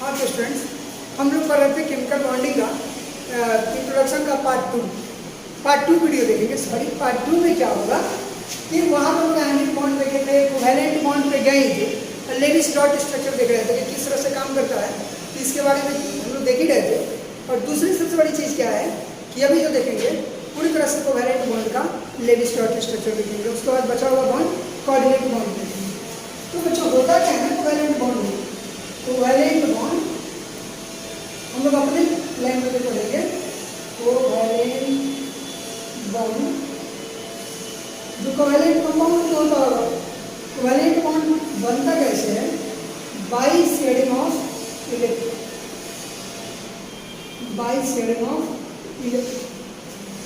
हाँ तो स्टूडेंट्स, हम लोग कर रहे थे केमिकल बॉन्डिंग का इंट्रोडक्शन का पार्ट टू वीडियो देखेंगे। सॉरी, पार्ट टू में क्या होगा कि वहाँ पर हम आयनिक बॉन्ड देखे थे, कोवैलेंट बॉन्ड पे गए थे, लेविस डॉट स्ट्रक्चर देख रहे थे कि किस तरह से काम करता है, तो इसके बारे में हम लोग देख ही रहे थे। और दूसरी सबसे बड़ी चीज़ क्या है कि अभी जो देखेंगे पूरी तरह से कोवैलेंट बॉन्ड का लेविस डॉट स्ट्रक्चर देखेंगे। उसके बाद बचा हुआ बॉन्ड कोऑर्डिनेट बॉन्ड देखेंगे। तो बच्चों होता क्या है कोवैलेंट बॉन्ड में? कोवैलेंट बॉन्ड हम लोग अपने लैंग्वेज में पढ़ेंगे। कोवैलेंट बॉन्ड जो कोवैलेंट कंपाउंड होता होगा, कोवैलेंट बॉन्ड बनता कैसे है? By sharing of electron, by sharing of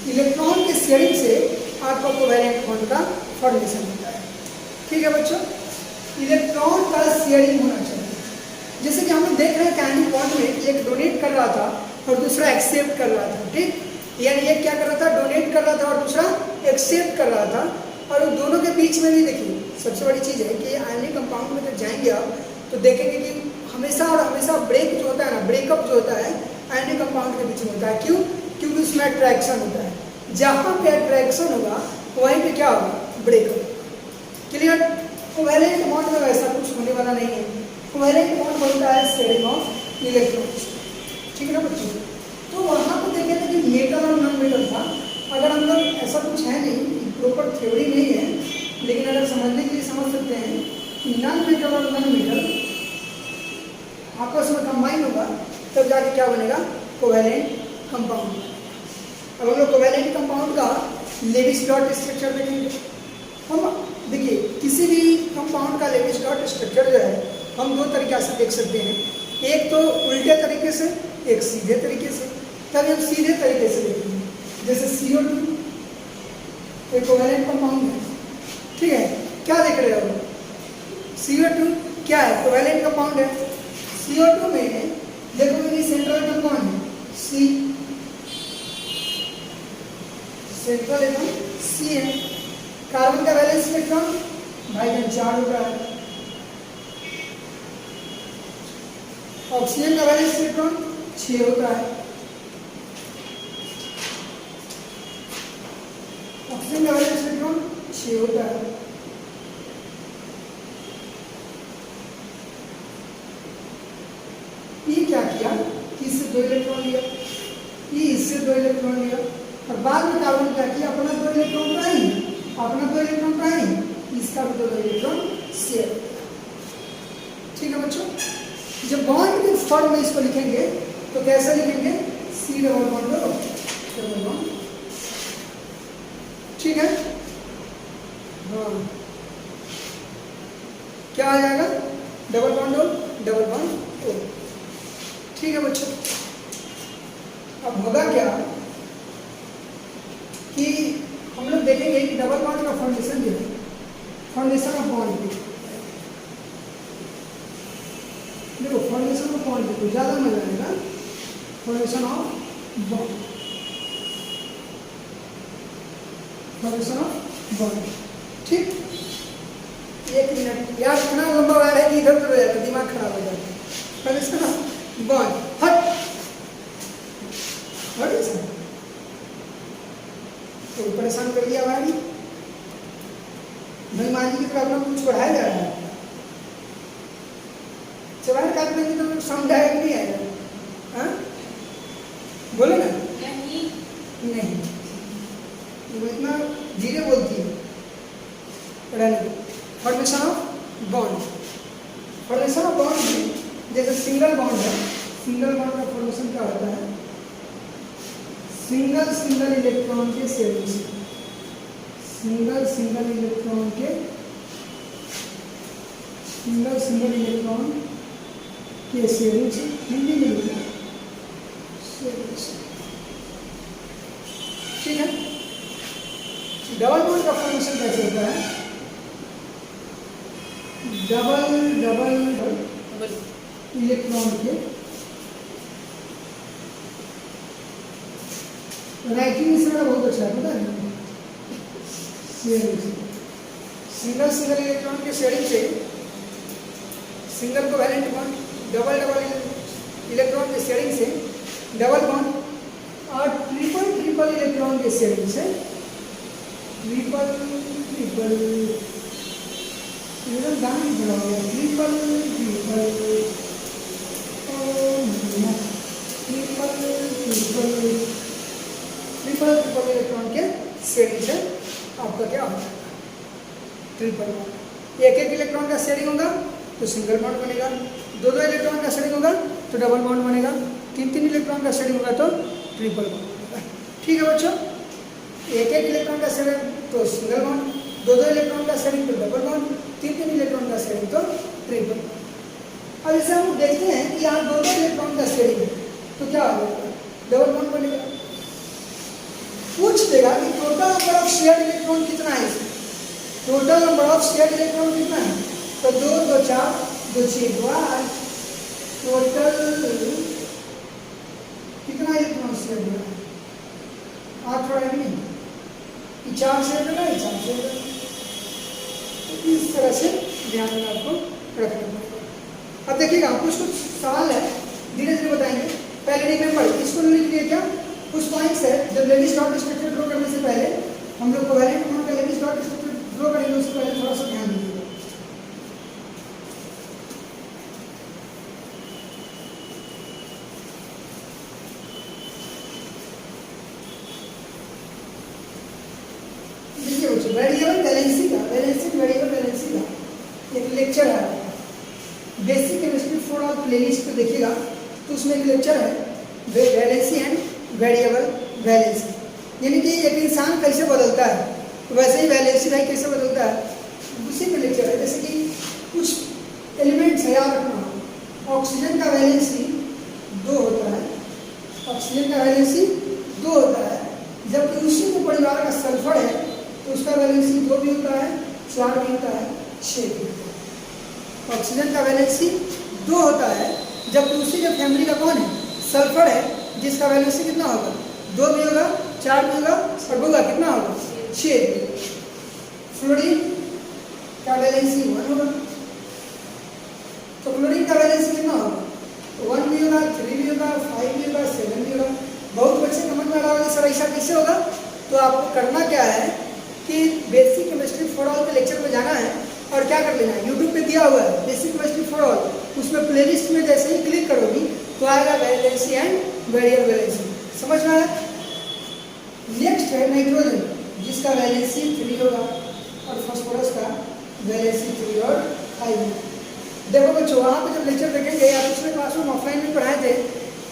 electron के शेयरिंग से आपका कोवैलेंट बॉन्ड का फॉर्मेशन होता है। ठीक है बच्चों, इलेक्ट्रॉन का शेयरिंग होना चाहिए। जैसे कि हम लोग देख रहे हैं आयनिक बॉन्ड में एक डोनेट कर रहा था और दूसरा एक्सेप्ट कर रहा था। ठीक, यानी एक क्या कर रहा था? डोनेट कर रहा था और दूसरा एक्सेप्ट कर रहा था। और दोनों के बीच में भी देखिए सबसे बड़ी चीज़ है कि आयनिक कंपाउंड में जब जाएंगे आप तो देखेंगे कि हमेशा और हमेशा ब्रेक जो होता है ना, ब्रेकअप जो होता है आयनिक कंपाउंड के बीच में होता है। क्यों? क्योंकि उसमें अट्रैक्शन होता है। जहाँ पे अट्रैक्शन होगा वहीं पे क्या होगा? ब्रेकअप। क्लियर? कोवैलेंट बॉन्ड में वैसा कुछ होने वाला नहीं है। कोवैलेंट बॉन्ड बनता है शेयरिंग ऑफ इलेक्ट्रॉन्स। ठीक है ना बच्चों? तो वहाँ पर देखे थे कि मेटल और नॉन मेटल था। अगर हम लोग ऐसा कुछ है नहीं, प्रॉपर थ्योरी नहीं है, लेकिन अगर समझने के लिए समझ सकते हैं कि नॉन मेटल और नॉन मेटल आपस में कंबाइन होगा तब जाके क्या बनेगा? Covalent compound. अब हम लोग कोवैलेंट कंपाउंड का लेविस डॉट स्ट्रक्चर देखेंगे। हम देखिए किसी भी कंपाउंड का लेविस डॉट स्ट्रक्चर जो है हम दो तरीके से देख सकते हैं, एक तो उल्टे तरीके से, एक सीधे तरीके से। तब हम सीधे तरीके से देखेंगे। जैसे CO2 एक कोवैलेंट कंपाउंड है। ठीक है, क्या देख रहे हो? CO2 क्या है? कोवैलेंट कंपाउंड है। CO2 में देखो ये सेंट्रल एटम कौन है? C, सेंट्रल एटम C है। कार्बन का वैलेंस इलेक्ट्रॉन भाई 4 होता है। ऑक्सीजन का वैलेंस इलेक्ट्रॉन 6 होता है। ऑक्सीजन का वैलेंस इलेक्ट्रॉन 6 होता है। ई क्या किया? इससे 2 इलेक्ट्रॉन लिया, ई इससे 2 इलेक्ट्रॉन लिया और बाद में कार्बन क्या किया? अपना 2 इलेक्ट्रॉन प्राइम, अपना 2 इलेक्ट्रॉन प्राइम, इसका भी 2 इलेक्ट्रॉन शेयर। ठीक है बच्चों, जब बॉन्ड के फॉर्म में इसको लिखेंगे तो कैसे लिखेंगे? C double bond double bond. ठीक है, हाँ क्या आ जाएगा? Double bond double bond O। ठीक है बच्चों, अब होगा क्या कि हम लोग देखेंगे कि डबल बॉन्ड का फॉर्मेशन जो है, फॉर्मेशन ऑफ बॉन्ड देखो, फॉर्मेशन ऑफ बॉन्ड देखो ज़्यादा मजा आएगा। Formation of bond, formation of bond. ठीक, 1 मिनट यार, इतना लंबा वायर है कि इधर उधर हो जाता है, दिमाग खराब हो जाता है। फॉर्मेशन ऑफ बॉन्ड, हट तो परेशान कर दिया हमारी धनमाजी की तरफ अपना कुछ बढ़ाया जा रहा है। चवार काटने की तो साउंड आएगा नहीं आएगा? हाँ बोलो ना। नहीं, वो इतना धीरे बोलती है। Formation of bond, formation of bond में जैसे सिंगल बॉन्ड है, सिंगल बॉन्ड का फॉर्मेशन क्या होता है? सिंगल सिंगल इलेक्ट्रॉन के शेयरिंग से, सिंगल सिंगल इलेक्ट्रॉन के, सिंगल सिंगल इलेक्ट्रॉन के शेयरिंग से, हिंदी में लिखना शेयरिंग से। ठीक है, डबल बॉन्ड का फॉर्मेशन कैसे होता है? डबल डबल इलेक्ट्रॉन के राइटिंग इसमें बहुत अच्छा है, पता है? सिंगल सिंगल इलेक्ट्रॉन के शेयरिंग से single covalent bond, double double electron के शेयरिंग से डबल बॉन्ड, और ट्रिपल ट्रिपल इलेक्ट्रॉन के शेयरिंग से ट्रिपल ट्रिपल दान बना हुआ triple triple triple triple triple triple electron के शेयरिंग से आपका क्या होता है ट्रिपल बॉन्ड। एक एक इलेक्ट्रॉन का शेयरिंग होगा तो सिंगल बॉन्ड बनेगा, दो दो इलेक्ट्रॉन का शेयरिंग होगा तो डबल बॉन्ड बनेगा, तीन तीन इलेक्ट्रॉन का शेयरिंग होगा तो ट्रिपल बॉन्ड बनेगा। ठीक है बच्चों, एक एक इलेक्ट्रॉन का शेयरिंग तो सिंगल बॉन्ड, दो दो इलेक्ट्रॉन का शेयरिंग तो डबल बॉन्ड, तीन तीन इलेक्ट्रॉन का शेयरिंग तो ट्रिपल बॉन्ड। अब जैसे हम देखते हैं कि यहाँ दो दो इलेक्ट्रॉन का शेयरिंग है तो क्या होगा, डबल बॉन्ड बनेगा। पूछ देगा कि total number of shared electron कितना है, total number of shared electron कितना है, तो दो दो चार दो छः दो आठ, टोटल कितना इलेक्ट्रॉन शेयर हो रहा है, आठ हो रहा है नहीं, ये चार शेयर हो रहा है, चार शेयर हो रहा है। तो इस तरह से ध्यान में आपको रखना पड़ेगा। अब देखिएगा कुछ कुछ सवाल है, धीरे धीरे बताएंगे। पहले रिमेंबर इसको लिख लिया क्या, कुछ पॉइंट्स है जब लेविस डॉट स्ट्रक्चर ड्रॉ करने से पहले हम लोग कोवेलेंट बॉन्ड का लेविस डॉट स्ट्रक्चर ड्रॉ करेंगे, उससे पहले थोड़ा सा ध्यान दीजिएगा। देखिए बच्चों, वेरिएबल वैलेंसी का वेरिएबल वैलेंसी का एक लेक्चर है, basic chemistry for all playlist पे देखिएगा तो उसमें एक लेक्चर है वैलेंसी एंड वेरिएबल वैलेंसी, यानी कि एक इंसान कैसे बदलता है तो वैसे ही वैलेंसी भाई कैसे बदलता है, उसी पे लेक्चर है। जैसे कि कुछ एलिमेंट्स है, याद रखना, ऑक्सीजन का वैलेंसी 2 होता है, ऑक्सीजन का वैलेंसी 2 होता है, जबकि उसी में परिवार का सल्फर है तो उसका वैलेंसी 2 भी होता है, 4 भी होता है, 6 भी होता है। ऑक्सीजन का वैलेंसी 2 होता है, जबकि उसी के फैमिली का कौन है, सल्फर है, जिसका वैलेंसी कितना होगा, 2 भी होगा, 4 भी होगा और होगा कितना होगा, 6 भी। फ्लोरीन का वैलेंसी 1 होगा, तो फ्लोरीन का वैलेंसी कितना होगा, 1 भी होगा, 3 भी होगा, 5 भी होगा, 7 भी होगा। बहुत बच्चे समझ में आ रहा होगा सर ऐसा कैसे होगा, तो आपको करना क्या है कि बेसिक केमिस्ट्री फॉर ऑल के लेक्चर में जाना है और क्या कर लेना है, यूट्यूब पे दिया हुआ है बेसिक केमिस्ट्री फॉर ऑल, उसमें प्लेलिस्ट में जैसे ही क्लिक करोगी तो आएगा वैलेंसी एंड वेरिएबल वैलेंसी, समझ में आया। नेक्स्ट है नाइट्रोजन, जिसका वैलेंसी 3 होगा और फास्फोरस का वैलेंसी 3 और 5 है। देखो बच्चों, वहाँ पे जब लेक्चर देखेंगे या पिछले क्लास में ऑफलाइन में पढ़ाए थे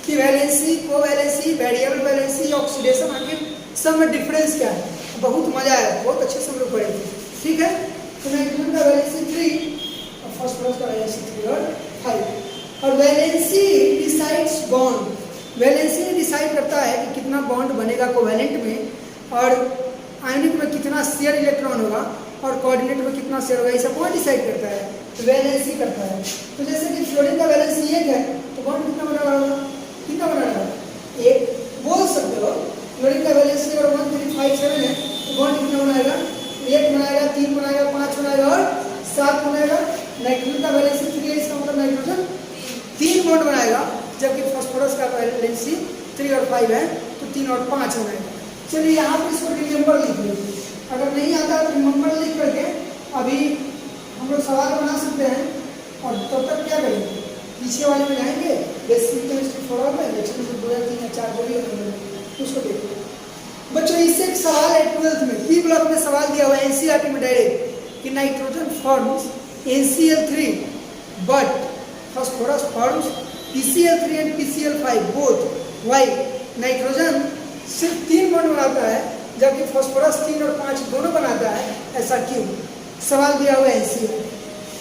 कि valency, covalency, variable valency, oxidation, आखिर सब में डिफरेंस क्या है, बहुत मजा आया, बहुत अच्छे से हम लोग पढ़े थे। ठीक है, तो नाइट्रोजन का वैलेंसी 3 और फास्फोरस का वैलेंसी 3 और 5। और valency decides bond, valency decide करता है कि कितना बॉन्ड बनेगा कोवैलेंट में, और आयनिक में कितना शेयर इलेक्ट्रॉन होगा, और कोऑर्डिनेट में कितना शेयर होगा, ये सब कौन डिसाइड करता है, वैलेंसी करता है। तो जैसे कि फ्लोरीन का वैलेंसी 1 है तो बॉन्ड कितना बना रहा होगा, कितना बना रहा है, 1 बोल सकते हो। फ्लोरीन का वैलेंसी अगर 1 3 5 7 है तो बॉन्ड कितना बनाएगा, 1 बनाएगा, 3 बनाएगा, 5 बनाएगा और 7 बनाएगा। नाइट्रोजन का वैलेंसी 3 है, इसका मतलब नाइट्रोजन 3 बॉन्ड बनाएगा, जबकि फास्फोरस का वैलेंसी 3 और 5 है तो 3 और 5 बनाएगा। चलिए यहाँ पर इसको रिमेंबर लिख लीजिए, अगर नहीं आता तो रिमेंबर लिख करके अभी हम लोग सवाल बना सकते हैं, और तब तक क्या करेंगे, पीछे वाले में जाएंगे बेसिक केमिस्ट्री फॉर ऑल में, लेक्चर में 2 या 3 या 4 जो भी होंगे उसको देखिए। बच्चों इससे एक सवाल है 12th में, पी ब्लॉक में सवाल दिया हुआ है एनसीईआरटी में डायरेक्ट कि nitrogen forms NCl3 but phosphorus forms PCl3 and PCl5 both, why nitrogen सिर्फ 3 बॉन्ड बनाता है जबकि फास्फोरस 3 और 5 दोनों बनाता है, ऐसा क्यों, सवाल दिया हुआ है एनसीईआरटी।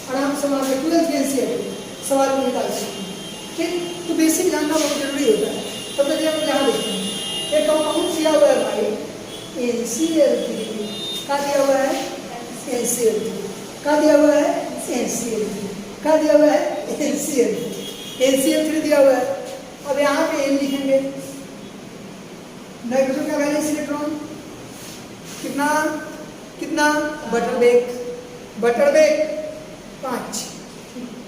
आराम से वहाँ पे 12th एनसीईआरटी सवाल को निकाल सकते हैं। ठीक, तो बेसिक जानना बहुत जरूरी होता है। तब तक हम यहाँ देखते हैं एक कंपाउंड दिया हुआ है भाई NCl3, का दिया हुआ है NCl3, का दिया हुआ है NCl3, का दिया हुआ है NCl3 दिया हुआ है। अब यहाँ पे N लिखेंगे, नाइट्रोजन का वैलेंस इलेक्ट्रॉन कितना कितना, बटरबेक 5,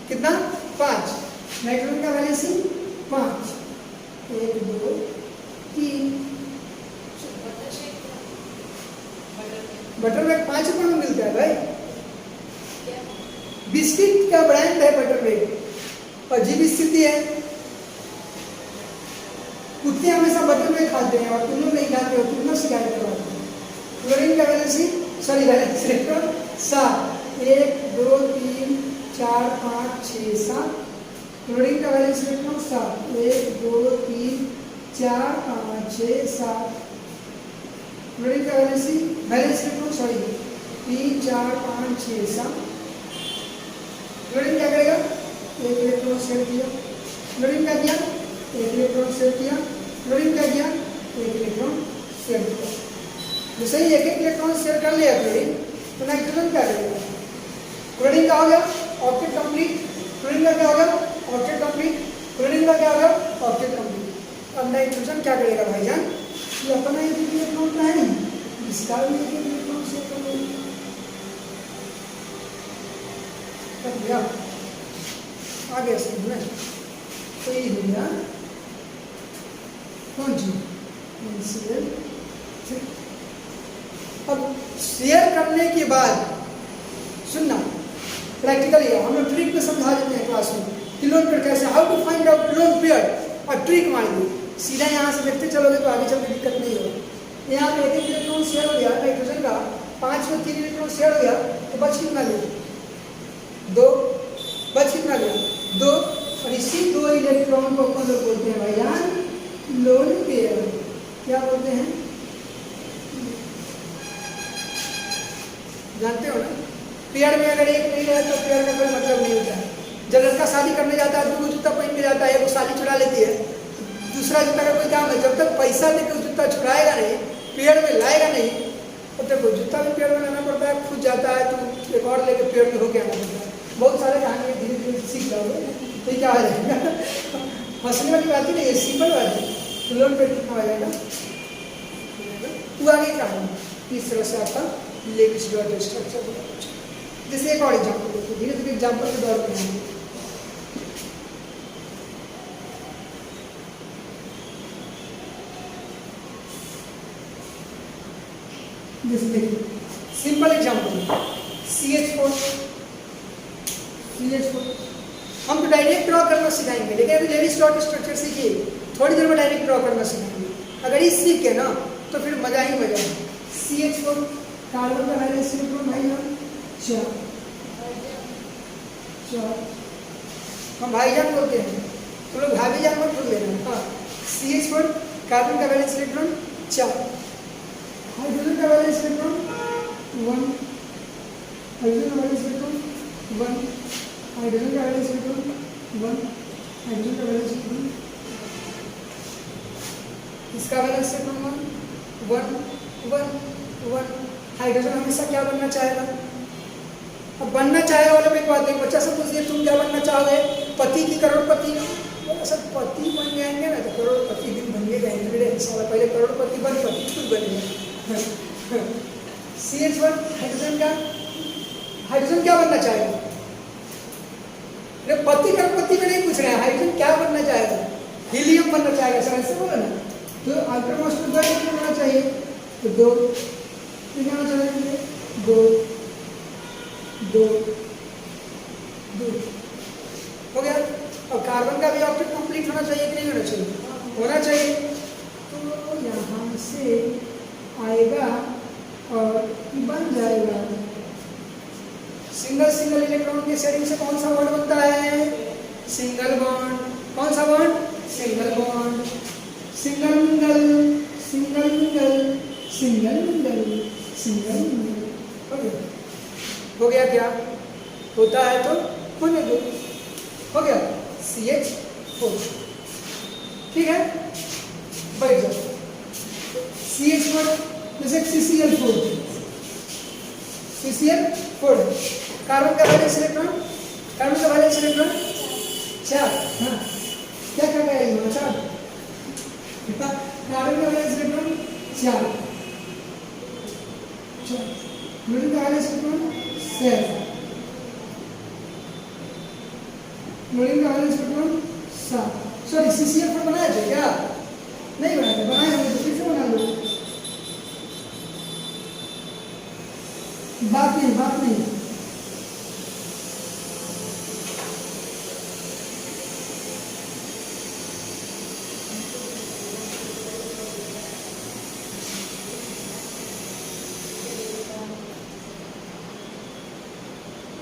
कितना 5, नाइट्रोजन का वैलेंसी 5, 1 2 3। बटर वेग 5 रुपये में मिलता है भाई, बिस्किट का ब्रांड है बटर वेग। अजीब स्थिति है, कुत्ते हमेशा बटर वेग खाते हैं और तुम लोग नहीं खाते हो, तुम लोग शिकायत करवाते हो। क्लोरीन का valency sorry valence electron 7, 1 2 3 4 5 6 7। Chlorine का वैलेंस इलेक्ट्रॉन 7, 1 2 3 4 5 6 7। क्लोरीन का वैलेंस इलेक्ट्रॉन सॉरी 3 4 5 6 7। क्लोरीन क्या करेगा, एक इलेक्ट्रॉन शेयर किया। क्लोरीन क्या किया, एक इलेक्ट्रॉन शेयर किया। क्लोरीन क्या किया, एक इलेक्ट्रॉन शेयर किया। जैसे ही एक इलेक्ट्रॉन शेयर कर लिया क्लोरीन, तो नाइट्रोजन क्या करेगा, क्लोरीन का हो गया ऑक्टेट कंप्लीट। क्लोरीन का क्या होगा, ऑक्टेट कंप्लीट। क्लोरीन का क्या होगा, ऑक्टेट कंप्लीट। अब नाइट्रोजन क्या करेगा भाईजान, ये अपना एक इलेक्ट्रॉन का है नहीं, इसका भी एक इलेक्ट्रॉन शेयर कर लेगा। आगे समझ में तो ये हो गया कौन चीज। अब शेयर करने के बाद सुनना, प्रैक्टिकली हम लोग ट्रिक में समझा देते हैं क्लास में कि लोन पेयर कैसे, how to find out lone pair. और ट्रिक मान ली सीधा यहाँ से देखते चलोगे तो आगे चल के दिक्कत नहीं होगा। यहाँ पे एक इलेक्ट्रॉन शेयर हो गया नाइट्रोजन का, 5 में 3 इलेक्ट्रॉन शेयर हो गया, तो बच कितना ले, 2। बच कितना गया, 2। और इसी 2 इलेक्ट्रॉन को अपन लोग बोलते हैं भाईजान लोन पेयर। क्या बोलते हैं, जानते हो ना। पेयर में अगर एक नहीं है तो पेयर का कोई मतलब नहीं होता है। जब लड़का शादी करने जाता है 2 जूता पहन के जाता है, वो साली छुड़ा लेती है, दूसरा जूता का कोई काम है। जब तक पैसा देकर जूता छुड़ाएगा नहीं, पेयर में लाएगा नहीं, तब तक जूता भी पेयर में लाना पड़ता है, खुद जाता है तो एक और लेकर पेयर में होके आना पड़ता है। बहुत सारे कहानी धीरे धीरे सीख जाओगे तो क्या आ जाएगा। हंसने वाली बात ही नहीं है, सिंपल बात है। तो लोन पेयर कितना आ जाएगा, तू आगे कहानी इस तरह से आपका लेविस डॉट स्ट्रक्चर होगा। जैसे एक और एग्जाम्पल देखो, धीरे धीरे एग्जाम्पल के दौर में आएंगे। जैसे देखिए सिंपल एग्जाम्पल CH4। हम तो डायरेक्ट ड्रॉ करना सिखाएंगे, लेकिन अभी लेविस डॉट स्ट्रक्चर सीखिए, थोड़ी देर में डायरेक्ट ड्रॉ करना सिखाएंगे। अगर इस सीख के ना तो फिर मजा ही मजा है। CH4 कार्बन का वैलेंस इलेक्ट्रॉन भाईजान 4। हम भाईजान बोलते हैं, तो लोग भाभीजान मत बोल लेना। हाँ, CH4 कार्बन का वैलेंस इलेक्ट्रॉन 4। हाइड्रोजन का वैलेंस इलेक्ट्रॉन 1। हाइड्रोजन का वैलेंस इलेक्ट्रॉन 1। हाइड्रोजन का वैलेंस इलेक्ट्रॉन 1। हाइड्रोजन का वैलेंस इलेक्ट्रॉन, इसका वैलेंस इलेक्ट्रॉन 1। हाइड्रोजन हमेशा क्या बनना चाहेगा, अब बनना चाहे वाला में एक बात है, बच्चा से पूछिए तुम क्या बनना चाहोगे, पति की करोड़पति। सब पति बन जाएंगे ना तो करोड़पति दिन बन के जाएंगे मेरे इंशाल्लाह। पहले करोड़पति बन, पति खुद बनेगा। CH1 हाइड्रोजन क्या बनना चाहेगा, पति करोड़पति में नहीं पूछ रहे हैं, हाइड्रोजन क्या बनना चाहेगा, हीलियम बनना चाहेगा। सर ऐसे बोलो ना, तो अल्ट्रामोस्ट बनना चाहिए तो 2 कितना चाहिए, 2 हो गया। और कार्बन का भी ऑक्टेट कंप्लीट होना चाहिए कि नहीं होना चाहिए, होना चाहिए। तो यहाँ से आएगा और बन जाएगा सिंगल सिंगल इलेक्ट्रॉन के शेयरिंग से कौन सा बॉन्ड बनता है, सिंगल बॉन्ड। कौन सा bond, single bond. Single mingle, single mingle, single mingle, single mingle. हो गया क्या, होता है तो होने दो। हो गया CH4। ठीक है, बैठ जाओ। CH4 जैसे CCl4। CCl4 कार्बन का वैलेंस इलेक्ट्रॉन, कार्बन का वैलेंस इलेक्ट्रॉन 4। हाँ, क्या क्या गया ये 4। कार्बन का वैलेंस इलेक्ट्रॉन 4। क्लोरीन का वैलेंस इलेक्ट्रॉन 7। क्लोरीन का valence electron 7। Sorry CCl four बनाया था क्या? नहीं बनाया था, बनाया तो फिर से बना लो, बात नहीं।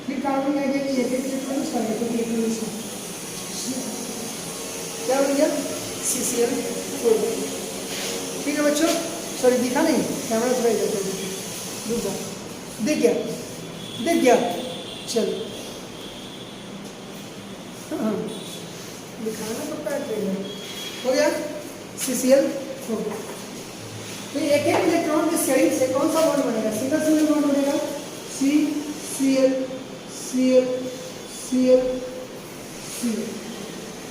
फिर कार्बन में एक इलेक्ट्रॉन उसका क्या बन गया? CCl four. ठीक है बच्चों, सॉरी दिखा नहीं, कैमरा थोड़ा इधर कर दीजिए, रुक जाओ, दिख गया, चलो हाँ दिखाना पड़ता है, ट्रेलर हो गया। CCl हो गया। तो एक इलेक्ट्रॉन के शेयरिंग से कौन सा बॉन्ड बनेगा? सिंगल बॉन्ड बनेगा, CCl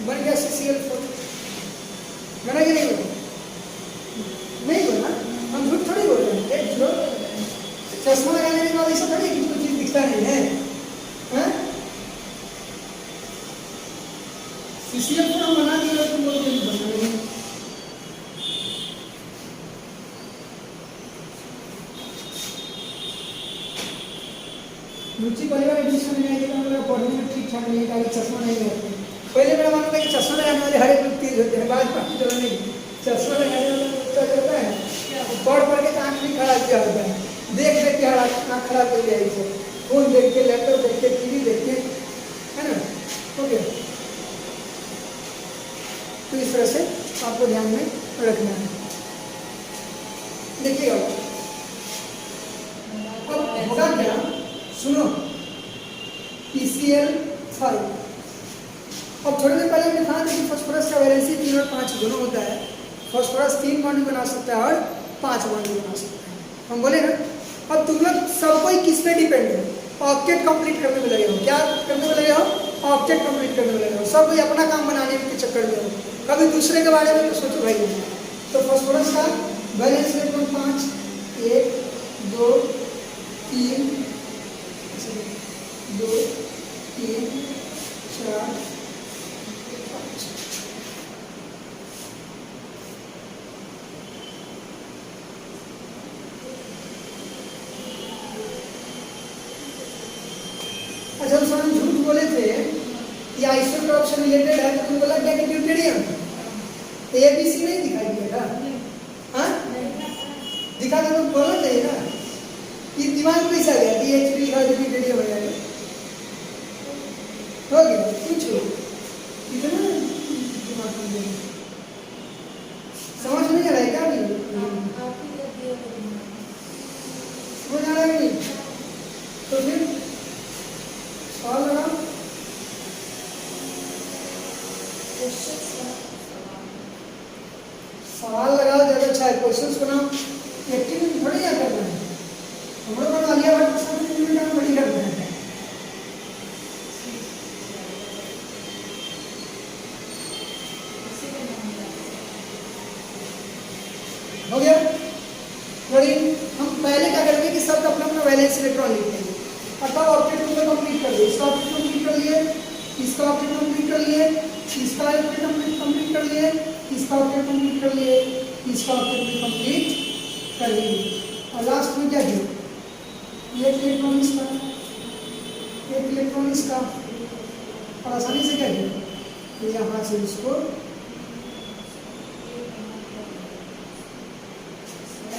बन गया CCl फोर। बना कि नहीं बना? नहीं बना, हम झूठ थोड़ी बोल रहे हैं, चश्मा लगाने के बाद ऐसा थोड़ी कि कुछ चीज दिखता नहीं है, हैं? CCl फोर हम बना दिया, तुम लोग नहीं बना रहे। रुचि पहली बार एडमिशन में आई तो मेरा पढ़ने में ठीक ठाक नहीं था, चश्मा नहीं लगाते। पहले मेरा मानना था कि चश्मा लगाने वाले हर एक लोग तेज होते हैं, बाद बाकी चलो नहीं, चश्मा लगाने वाला बच्चा जो होता है पढ़ के आँख नहीं खराब किया होता है, देख के आँख खराब कर लिया इसे, फोन देख के, लैपटॉप देख के, TV देख के, है ना? हो गया। तो इस तरह से आपको ध्यान में रखना है। देखिएगा अब होगा क्या, सुनो, PCl5। अब थोड़ी देर पहले हमने कहा था कि फास्फोरस का वैलेंसी 3 और 5 दोनों होता है। फास्फोरस 3 बॉन्ड बना सकता है और 5 बॉन्ड बना सकता है, हम बोले ना। अब तुम लोग सब कोई किस पे डिपेंड है? ऑक्टेट कंप्लीट करने में लगे हो। क्या करने में लगे हो? ऑक्टेट कंप्लीट करने में लगे हो। सब कोई अपना काम बनाने के चक्कर में हो, कभी दूसरे के बारे में तो सोचो भाई। तो फास्फोरस का वैलेंस इलेक्ट्रॉन 5, 1 2 3 2 3 4 5। अच्छा हम झूठ बोले थे कि आइसोटॉप से रिलेटेड है, तो तुम बोला क्या कि ड्यूटेरियम ABC नहीं दिखाई दिएगा? हाँ दिखा तो बोलना चाहिए ना, कि दिमाग में कैसा गया DHP लिखा तो ड्यूटेरियम हो जाएगा, हो गया कुछ इतना दिमाग में समझ नहीं आ रहा है क्या? नहीं समझ आ रहा है नहीं? तो फिर सवाल लगाओ, सवाल लगाओ, ज़्यादा अच्छा है। क्वेश्चंस बनाओ, एक्टिविटी थोड़ी क्या करना है, हम लोग को आलिया भट्ट में बड़ी करना है। हो गया बड़ी। हम पहले क्या करेंगे कि सबका अपना अपना वैलेंस इलेक्ट्रॉन लिख लेंगे, अर्थात ऑक्टेट को कंप्लीट कर लिए, इसका ऑक्टेट कंप्लीट कर लिए, इसका ऑक्टेट कंप्लीट कर लिए, इसका ऑक्टेट कंप्लीट कर लिए, इसका ऑक्टेट कंप्लीट कर लिए, इसका ऑक्टेट भी कंप्लीट कर लिए, और लास्ट में क्या किया? एक इलेक्ट्रॉन इसका, एक इलेक्ट्रॉन इसका, और आसानी से क्या किया? तो यहाँ से इसको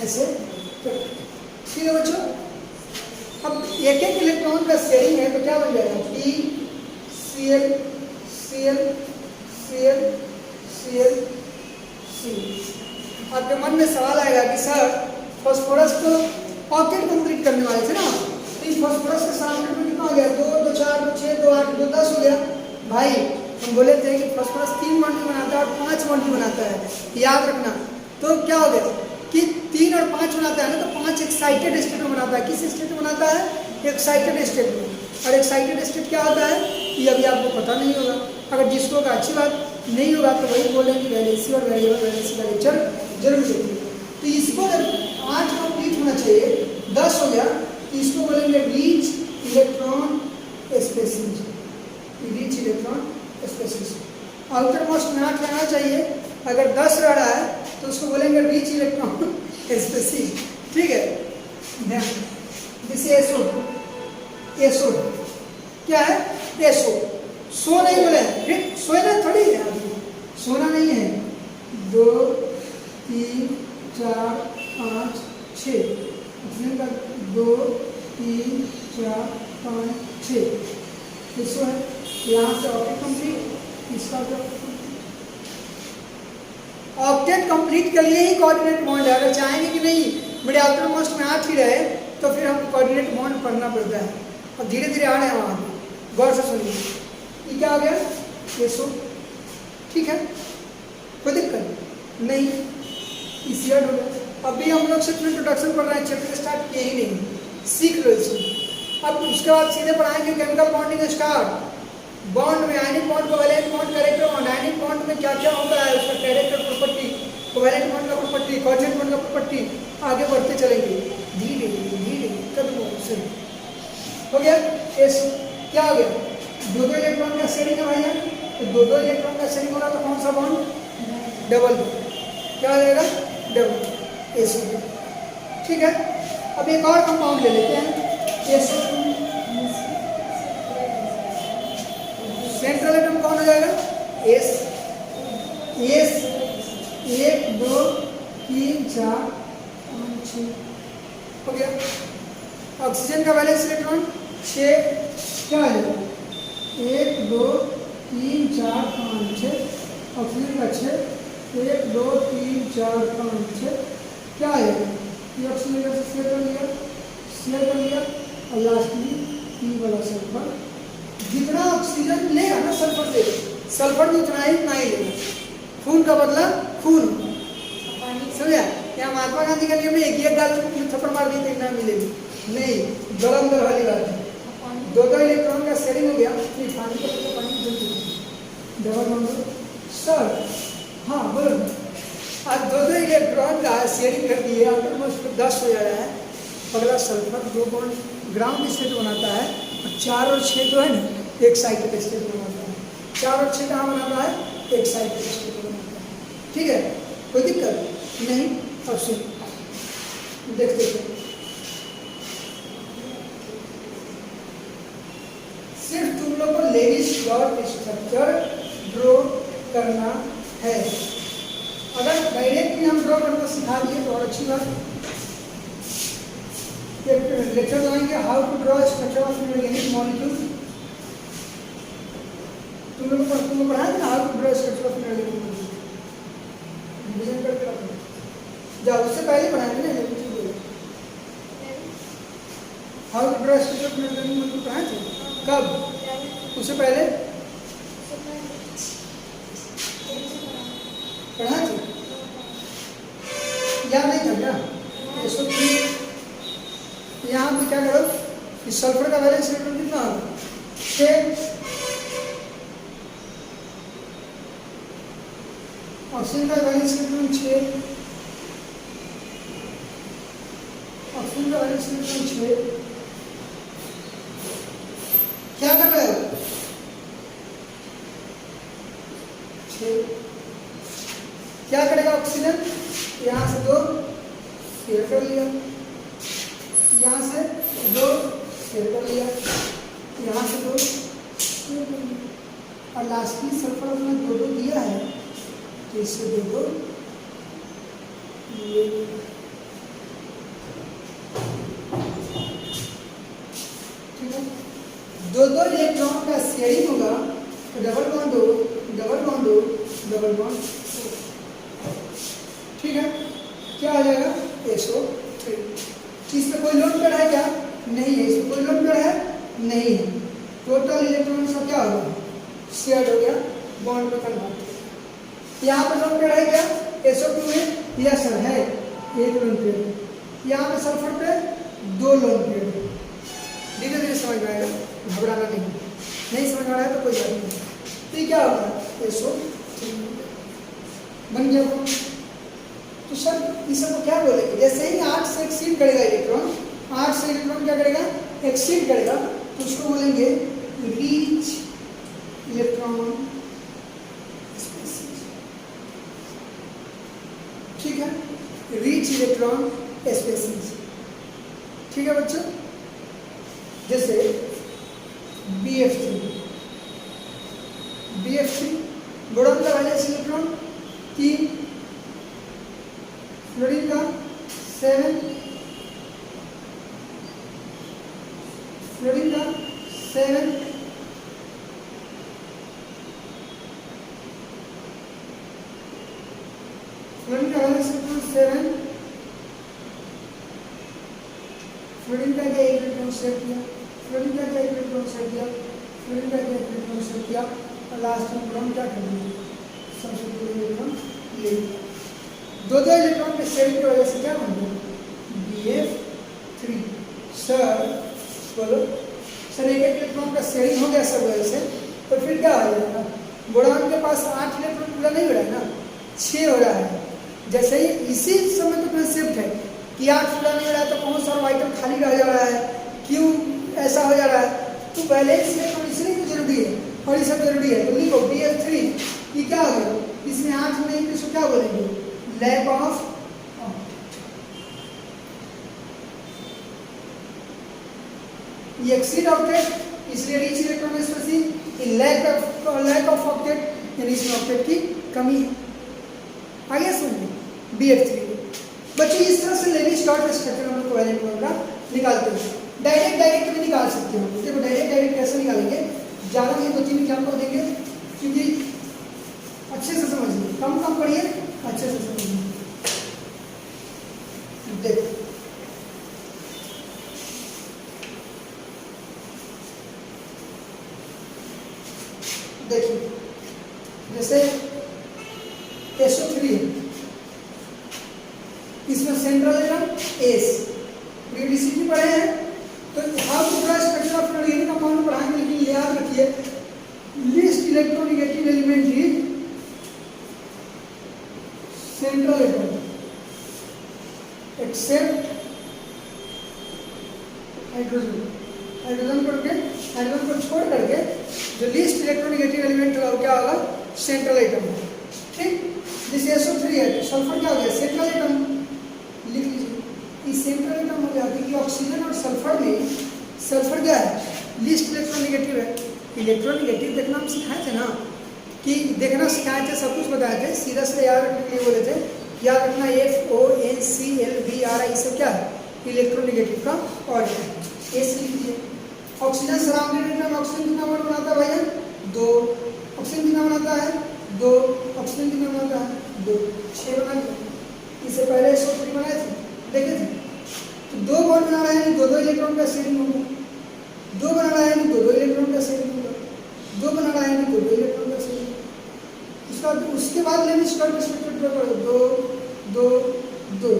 ऐसे। ठीक है बच्चों, अब एक एक इलेक्ट्रॉन का शेयरिंग है तो क्या बन जाएगा? PCl Cl Cl Cl Cl। आपके मन में सवाल आएगा कि सर फास्फोरस को ऑक्टेट कंप्लीट करने वाले थे ना, तो इस फास्फोरस के साथ में कितना हो गया? 2 2 4 2 6 2 8 2 10 हो गया। भाई हम बोले थे कि फास्फोरस 3 बॉन्ड बनाता है और 5 बॉन्ड बनाता है, याद रखना। तो क्या हो गया कि 3 और 5 बनाता है ना, तो 5 एक्साइटेड स्टेट में बनाता है। किस स्टेट में बनाता है? एक्साइटेड स्टेट में। और एक्साइटेड स्टेट क्या होता है ये अभी आपको पता नहीं होगा, अगर जिसको का अच्छी बात नहीं होगा तो वही बोलेंगे वैलेंसी और वेरिएबल वैलेंसी का लेक्चर जरूर देखिए। तो इसको जब 8 कंप्लीट होना चाहिए, 10 हो गया, तो इसको बोलेंगे rich electron species, rich electron species. Outer most में 8 रहना चाहिए। अगर 10 रह रहा है तो उसको बोलेंगे रीच इलेक्ट्रॉन स्पेसिस। ठीक है, जैसे एसओ, एसओ क्या है, एसओ सो नहीं बोले, फिर सोना थोड़ी है, अभी सोना नहीं है। 2 3 4 5 6 का 2 3 4 5 6 एसओ है। यहाँ से ऑक्टेट कंप्लीट, इसका ऑक्टेट कंप्लीट के लिए ही कोऑर्डिनेट बॉन्ड है। अगर चाहेंगे कि नहीं मेरे आउटर मोस्ट में 8 ही रहे तो फिर हमको कोऑर्डिनेट बॉन्ड पढ़ना पड़ता है। और धीरे धीरे आ रहे हैं वहाँ पे, गौर से सुनिए। ये क्या आ गया, एसओ। ठीक है, कोई दिक्कत नहीं, इसी हो गया। अभी हम लोग सिर्फ इंट्रोडक्शन पढ़ रहे हैं, चैप्टर स्टार्ट किए ही नहीं, सीख लो इसको। अब उसके बाद सीधे पढ़ाएंगे केमिकल बॉन्डिंग स्टार्ट। बॉन्ड में ionic bond, covalent bond, character bond. Ionic bond में क्या क्या होता है, उसका कैरेक्टर प्रॉपर्टी, कोवैलेंट बॉन्ड का प्रॉपर्टी, कोऑर्डिनेट बॉन्ड का प्रॉपर्टी, आगे बढ़ते चलेंगे धीरे धीरे कदमों से। हो गया एस, क्या हो गया, 2 इलेक्ट्रॉन का शेयरिंग है भैया। तो 2 इलेक्ट्रॉन का शेयरिंग हो रहा तो कौन सा बॉन्ड, डबल बॉन्ड। क्या हो जाएगा, डबल एस। ठीक है, अब एक और कंपाउंड ले लेते हैं, एस। सेंट्रल एटम कौन हो जाएगा, एस। एस 1 2 3 4 5 6 हो गया। ऑक्सीजन का वैलेंस इलेक्ट्रॉन 6, क्या है 1 2 3 4 5 6, ऑक्सीजन का 6, 1 2 3 4 5 6, क्या है ये ऑक्सीजन का शेयर कर लिया और लास्ट में ई वाला सल्फर। जितना ऑक्सीजन लेगा ना सल्फर से, सल्फर भी उतना ही लेगा। खून का बदला खून, समझा। यहाँ महात्मा गांधी का नियम है, एक गाल में थप्पड़ मार दी तो ना मिलेगी, नहीं, गलम दर वाली बात है। 2 इलेक्ट्रॉन का शेयरिंग हो गया, फिर पानी डबल बॉन्ड सर। हाँ बोलो, आज 2 इलेक्ट्रॉन का शेयरिंग कर दिए, आउटर मोस्ट 10 हो जा रहा है। अगला सल्फर 2 बॉन्ड ग्राउंड स्टेट बनाता है, और 4 और 6 जो है ना एक साइड स्टेट बनाता है। 4 और 6 कहाँ बनाता है, एक साइड स्टेट बनाता है। ठीक है, कोई दिक्कत नहीं। अब सुन देखते हैं, सिर्फ तुम लोग को लेविस डॉट स्ट्रक्चर ड्रॉ करना है। अगर डायरेक्ट भी हम ड्रॉ करना सिखा दिए तो और अच्छी बात। लेक्चर लगाएंगे how to draw structure of inorganic molecule. तुम लोग पढ़ाएंगे ना how to draw structure of inorganic molecule, division करके रखो। जाओ, उससे पहले पढ़ाएंगे ना, how to draw structure of inorganic molecule पढ़ाए थे कब, उससे पहले पढ़ाए थे, याद नहीं था क्या। यहाँ पे क्या करो, इस सल्फर का वैलेंस इलेक्ट्रॉन कितना होगा, 6। ऑक्सीजन का वैलेंस इलेक्ट्रॉन 6, ऑक्सीजन का वैलेंस इलेक्ट्रॉन 6। क्या कर रहे हो, 6। क्या करेगा ऑक्सीजन, यहाँ से 2 शेयर कर लिया, यहाँ से 2 शेयर कर लिया, यहाँ से 2 शेयर कर लिया, और लास्ट में सल्फर अपना 2 दिया है तो इससे 2 ठीक है। 2 इलेक्ट्रॉन का शेयरिंग होगा तो डबल बॉन्ड हो, डबल बॉन्ड हो, डबल बॉन्ड। ठीक है, क्या आ जाएगा, SO3। इस पे कोई लोड पेड़ है क्या, नहीं है। इसमें कोई लोड पेड़ है, नहीं है। टोटल इलेक्ट्रॉन का क्या होगा, शेयर हो गया, बॉन्ड में कन्वर्ट। यहाँ पर लोड पेड़ है क्या, SO2 में, यस सर है, 1 लोन पेड़। यहाँ पे सल्फर पे 2 लोन पेड़। धीरे धीरे समझ में आएगा, घबराना नहीं समझ में आया तो कोई बात नहीं। तो क्या होगा, SO3 बन गया। तो सर इस सबको क्या बोलेंगे, जैसे ही 8 से एक्सीड करेगा इलेक्ट्रॉन, 8 से इलेक्ट्रॉन क्या करेगा, एक्सीड करेगा, तो उसको बोलेंगे रीच इलेक्ट्रॉन ठीक है, रिच इलेक्ट्रॉन स्पेसीज। ठीक है बच्चों, जैसे BF3, बोरॉन का वैलेंस इलेक्ट्रॉन 3, फ्लोरीन का 7, फ्लोरीन का 7, फ्लोरीन का वैलेंस इलेक्ट्रॉन 7, फ्लोरीन का क्या इलेक्ट्रॉन सेट किया, फ्लोरीन का क्या इलेक्ट्रॉन सेट किया, फ्लोरीन का क्या इलेक्ट्रॉन सेट किया, और लास्ट में बोरॉन क्या कर दिया, सबसे पूरे इलेक्ट्रॉन ले लिया। दो इलेक्ट्रॉन के शेयरिंग की वजह से क्या बन गया, BF3। सर बोलो सर, एक इलेक्ट्रॉन का शेयरिंग हो गया सब वजह से, तो फिर क्या हो जाएगा, बोरॉन के पास 8 इलेक्ट्रॉन पूरा नहीं हो रहा है ना, 6 हो रहा है। जैसे ही इसी समय तो कंसेप्ट है कि 8 पूरा नहीं हो रहा है, तो कौन सा आइटम खाली रह जा रहा है, क्यों ऐसा हो जा रहा है, तो बैलेंस इलेक्ट्रॉन इसलिए तो जरूरी है और ये सब जरूरी है। तो लिखो BF3, ये क्या हो गया, इसमें 8 नहीं तो इसको क्या बोलेंगे, लैक ऑफ ये एक्सीड ऑक्टेट, इसलिए rich electron species, lack of octet यानी इसमें ऑक्टेट की कमी है। आगे सुनिए BF3 बच्चों, इस तरह से लेविस डॉट स्ट्रक्चर हम लोग को वैलेंट बॉन्ड का निकालते हैं। डायरेक्ट भी निकाल सकते हो। देखो डायरेक्ट कैसे निकालेंगे, ज़्यादा नहीं 2-3 एग्जाम्पल देंगे, क्योंकि अच्छे से समझिए, कम पढ़िए, अच्छे से समझिए। देखो देखिए, जैसे SO3 है, इसमें सेंट्रल एटम एस, पीडीसीटी पढ़े हैं तो how to draw structure of fluorine का कौन पढ़ाएंगे, लेकिन याद रखिए least electronegative element is central atom except hydrogen को छोड़ करके जो लीस्ट इलेक्ट्रोनेगेटिव एलिमेंट होगा वो क्या होगा, सेंट्रल एटम। ठीक, जैसे SO3 है तो सल्फर क्या हो गया, सेंट्रल एटम। लिख लीजिए इस सेंट्रल एटम हो गया, क्योंकि ऑक्सीजन और सल्फर में सल्फर क्या है, लीस्ट इलेक्ट्रोनेगेटिव है। इलेक्ट्रोनेगेटिव देखना हम सिखाए थे ना, कि देखना सिखाए थे, सब कुछ बताए थे, सीधा से याद रखने के लिए बोले थे। याद रखना FONCLBR ये सब क्या है, इलेक्ट्रोनेगेटिव का ऑर्डर है। एस लिख लीजिए। ऑक्सीजन सराउंडेड एटम, ऑक्सीजन कितना बॉन्ड बनाता है भैया, 2। ऑक्सीजन कितना बनाता है, 2। ऑक्सीजन कितना बनाता है, 2। 6 बना दिया। इससे पहले SO3 बनाए थे, देखे थे, तो 2 बॉन्ड बना रहा है, 2 इलेक्ट्रॉन का शेयरिंग होगा, 2 बना रहा है, 2 इलेक्ट्रॉन का शेयरिंग होगा, 2 बना रहा है, 2 इलेक्ट्रॉन का शेयरिंग। उसके बाद लेविस डॉट स्ट्रक्चर ड्रा करो, 2 2 2,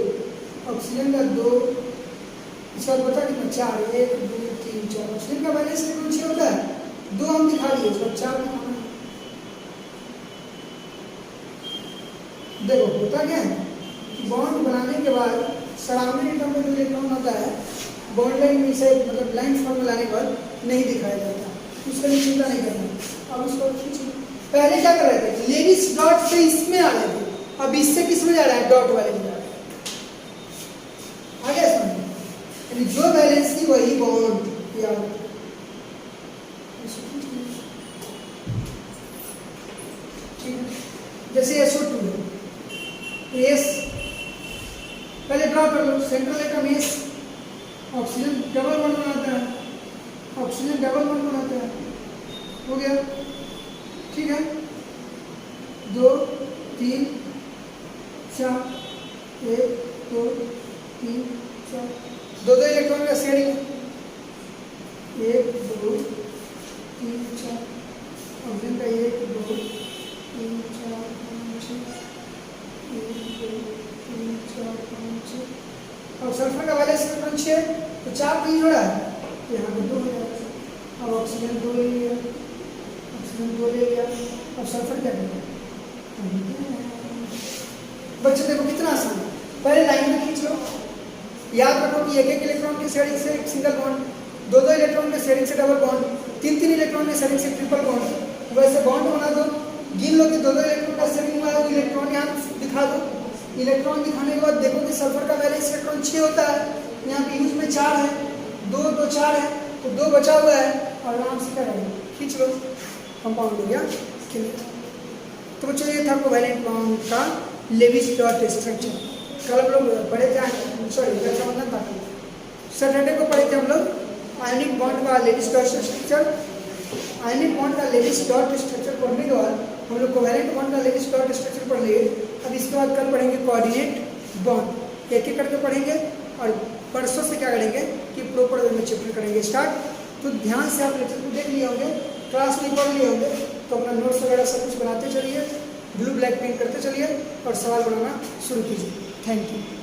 ऑक्सीजन का 2, इसका बता कितना, 4, 1 2 3 4। ऑक्सीजन का वैलेंस इलेक्ट्रॉन 6 होता है, 2 हम दिखा दिए, उसका 4 दिखाना है। देखो होता क्या है, बॉन्ड बनाने के बाद सराउंडिंग एटम में जो इलेक्ट्रॉन होता है, बॉन्ड लाइन में से मतलब लाइन फॉर्म लाने के बाद नहीं दिखाया जाता, उसका भी चिंता नहीं करना। अब उसको खींचो, पहले क्या कर रहे थे, लेविस डॉट से इसमें आ रहे थे, अब इससे किस में जा रहा है, डॉट वाले में जा रहा है। आगे समझो, यानी जो बैलेंस थी वही बॉन्ड याद। ठीक है, जैसे SO2 है, एस पहले ड्रॉ कर लो, central atom S, oxygen double bond बनाता है, ऑक्सीजन डबल बॉन्ड बनाता है, हो गया। ठीक है, 2 3 4, 1 2 3 4, 2 इलेक्ट्रॉन का शेयरिंग, 1 2 3 4, ऑक्सीजन का 1 2 3 4 5 6, 1 2 3 4 5 6, और सल्फर का वैलेंस इलेक्ट्रॉन 6, तो 4 नहीं हो रहा है, यहाँ पे 2 हो जाएगा। अब ऑक्सीजन 2 ले लिया, ऑक्सीजन 2 ले लिया, अब सल्फर क्या करेगा। बच्चे देखो कितना आसान है, पहले लाइन में खींच लो, याद रखो कि एक इलेक्ट्रॉन के शेयरिंग से एक सिंगल बॉन्ड, 2 इलेक्ट्रॉन के शेयरिंग से डबल बॉन्ड, 3 इलेक्ट्रॉन के शेयरिंग से ट्रिपल बॉन्ड। वैसे बॉन्ड बना दो, गिन लो कि 2 इलेक्ट्रॉन का शेयरिंग हुआ है, वो इलेक्ट्रॉन यहाँ दिखा दो, इलेक्ट्रॉन दिखाने के बाद देखो कि सल्फर का वैलेंस इलेक्ट्रॉन 6 होता है, यहाँ पे यूज में 4 है, 2 2 4 है, तो 2 बचा हुआ है और आराम से क्या करेंगे, खींच लो, कंपाउंड हो गया। तो बच्चों ये था कोवैलेंट बॉन्ड का लेवी-स्ट्रॉस स्ट्रक्चर। कल हम लोग पढ़े थे, सॉरी रक्षाबंधन था, सैटरडे को पढ़े थे हम लोग आयनिक बॉन्ड का लेवी-स्ट्रॉस स्ट्रक्चर। आयनिक बॉन्ड का लेवी-स्ट्रॉस स्ट्रक्चर पढ़ने के बाद हम लोग कोवैलेंट बॉन्ड का लेवी-स्ट्रॉस स्ट्रक्चर पढ़ लिए। अब इसके बाद कल पढ़ेंगे कोऑर्डिनेट बॉन्ड, एक एक करके पढ़ेंगे और परसों से क्या करेंगे कि प्रॉपर वे में चैप्टर करेंगे स्टार्ट। तो ध्यान से आप लेक्चर को देख लिए होंगे, क्लास में पढ़ लिए होंगे, तो अपना नोट्स वगैरह सब कुछ बनाते चलिए, ब्लू ब्लैक पेन करते चलिए और सवाल बनाना शुरू कीजिए। Thank you.